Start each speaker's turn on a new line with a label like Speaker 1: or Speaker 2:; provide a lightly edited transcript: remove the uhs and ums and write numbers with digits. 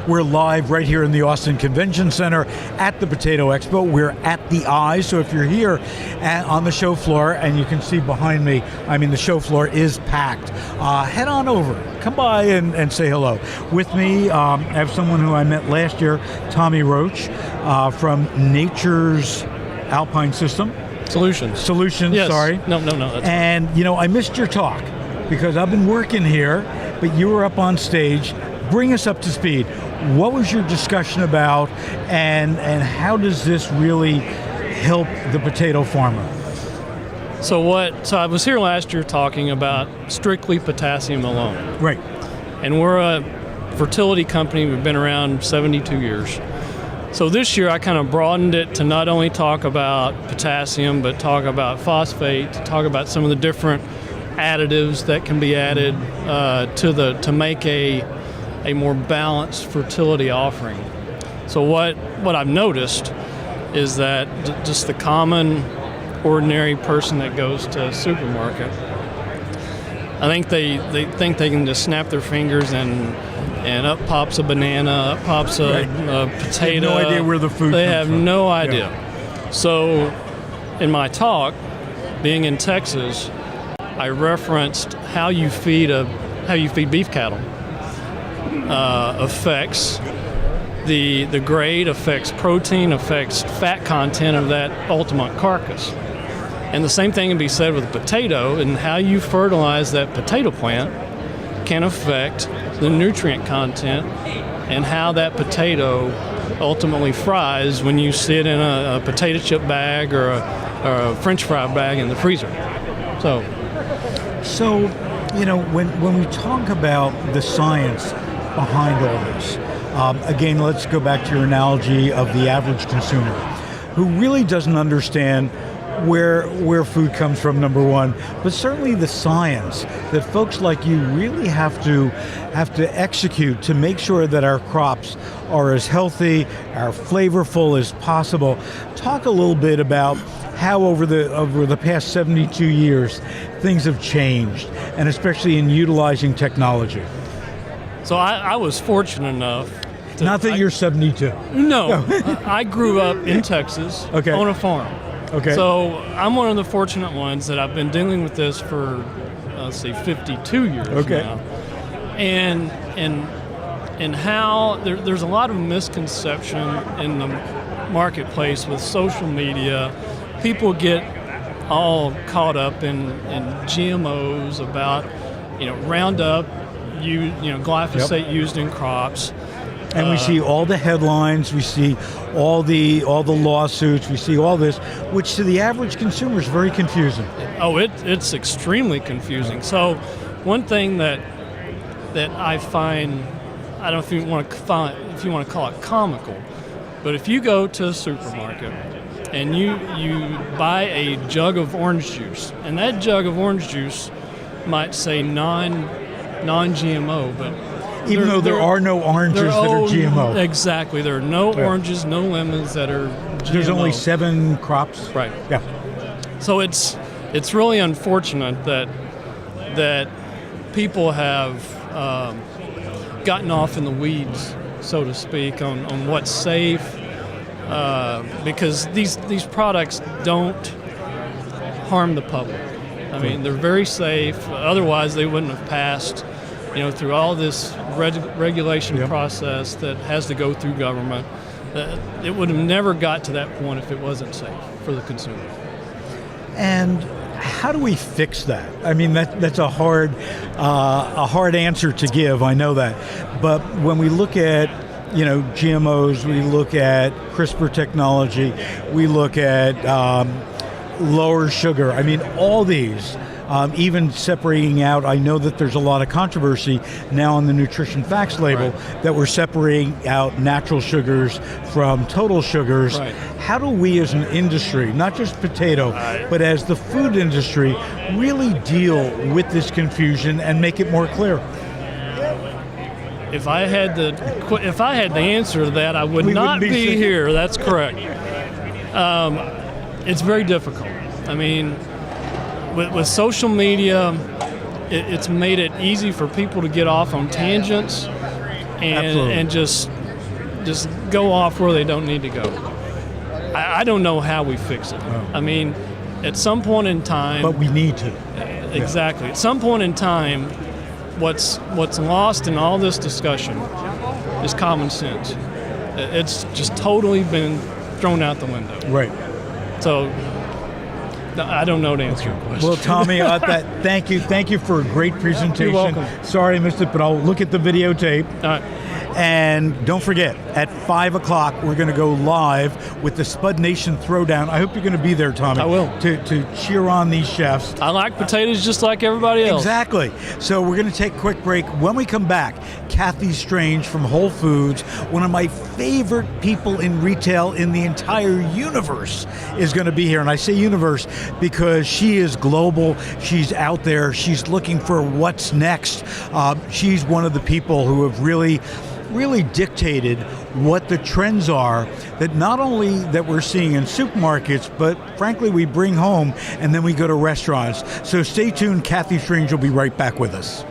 Speaker 1: We're live right here in the Austin Convention Center at the Potato Expo. We're at the Eye, so if you're here on the show floor, and you can see behind me, the show floor is packed. Head on over, come by and say hello. With me, I have someone who I met last year, Tommy Roach, from Nachurs Alpine
Speaker 2: Solutions, yes.
Speaker 1: Sorry.
Speaker 2: No. That's
Speaker 1: and, I missed your talk because I've been working here, but you were up on stage. Bring us up to speed. What was your discussion about, and how does this really help the potato farmer?
Speaker 2: So I was here last year talking about strictly potassium alone.
Speaker 1: Right.
Speaker 2: And we're a fertility company. We've been around 72 years. So this year I kind of broadened it to not only talk about potassium, but talk about phosphate, to talk about some of the different additives that can be added to make a more balanced fertility offering. So what I've noticed is that just the common, ordinary person that goes to a supermarket, I think they think they can just snap their fingers and up pops a banana, up pops a potato.
Speaker 1: They have no idea where the food
Speaker 2: They
Speaker 1: comes
Speaker 2: have
Speaker 1: from.
Speaker 2: no idea.
Speaker 1: Yeah.
Speaker 2: So in my talk, being in Texas, I referenced how you feed beef cattle affects the grade, affects protein, affects fat content of that ultimate carcass. And the same thing can be said with a potato, and how you fertilize that potato plant can affect the nutrient content and how that potato ultimately fries when you sit in a potato chip bag or a French fry bag in the freezer. So
Speaker 1: when we talk about the science behind all this, again, let's go back to your analogy of the average consumer who really doesn't understand where food comes from, number one, but certainly the science that folks like you really have to execute to make sure that our crops are as healthy, are flavorful as possible. Talk a little bit about how over the past 72 years things have changed, and especially in utilizing technology.
Speaker 2: So I was fortunate enough.
Speaker 1: Not that you're 72.
Speaker 2: No, I grew up in Texas on a farm.
Speaker 1: Okay.
Speaker 2: So I'm one of the fortunate ones that I've been dealing with this for, 52 years now. And how there's a lot of misconception in the marketplace with social media. People get all caught up in GMOs about, Roundup, glyphosate used in crops.
Speaker 1: And we see all the headlines, we see all the lawsuits, we see all this, which to the average consumer is very confusing.
Speaker 2: Oh, it's extremely confusing. So one thing that I find, I don't know if you want to call it comical, but if you go to a supermarket and you buy a jug of orange juice, and that jug of orange juice might say non-GMO, but
Speaker 1: even though there are no oranges that are GMO.
Speaker 2: Exactly. There are no oranges, no lemons that are GMO.
Speaker 1: There's only 7 crops.
Speaker 2: Right.
Speaker 1: Yeah.
Speaker 2: So it's really unfortunate that people have gotten off in the weeds, so to speak, on what's safe, because these products don't harm the public. I mean, they're very safe. Otherwise, they wouldn't have passed through all this regulation process that has to go through government. It would have never got to that point if it wasn't safe for the consumer.
Speaker 1: And how do we fix that? I mean, that's a hard answer to give, I know that. But when we look at GMOs, we look at CRISPR technology, we look at lower sugar. I mean, all these, even separating out, I know that there's a lot of controversy now on the nutrition facts label that we're separating out natural sugars from total sugars.
Speaker 2: Right.
Speaker 1: How do we as an industry, not just potato, but as the food industry, really deal with this confusion and make it more clear?
Speaker 2: If I had the answer to that, I would not be here. That's correct. It's very difficult. I mean, with social media, it's made it easy for people to get off on tangents
Speaker 1: Absolutely.
Speaker 2: and just go off where they don't need to go. I don't know how we fix it.
Speaker 1: Oh.
Speaker 2: I mean, at some point in time,
Speaker 1: But we need to.
Speaker 2: exactly. At some point in time, what's lost in all this discussion is common sense. It's just totally been thrown out the window.
Speaker 1: Right.
Speaker 2: So I don't know to answer your question.
Speaker 1: Well, Tommy, thank you for a great presentation.
Speaker 2: You're welcome.
Speaker 1: Sorry I missed it, but I'll look at the videotape.
Speaker 2: All right.
Speaker 1: And don't forget, at 5 o'clock, we're going to go live with the Spud Nation Throwdown. I hope you're going to be there, Tommy.
Speaker 2: I will.
Speaker 1: To cheer on these chefs.
Speaker 2: I like potatoes just like everybody else.
Speaker 1: Exactly. So we're going to take a quick break. When we come back, Kathy Strange from Whole Foods, one of my favorite people in retail in the entire universe, is going to be here. And I say universe because she is global. She's out there. She's looking for what's next. She's one of the people who have really dictated what the trends are that not only that we're seeing in supermarkets, but frankly we bring home and then we go to restaurants. So stay tuned. Kathy Strange will be right back with us.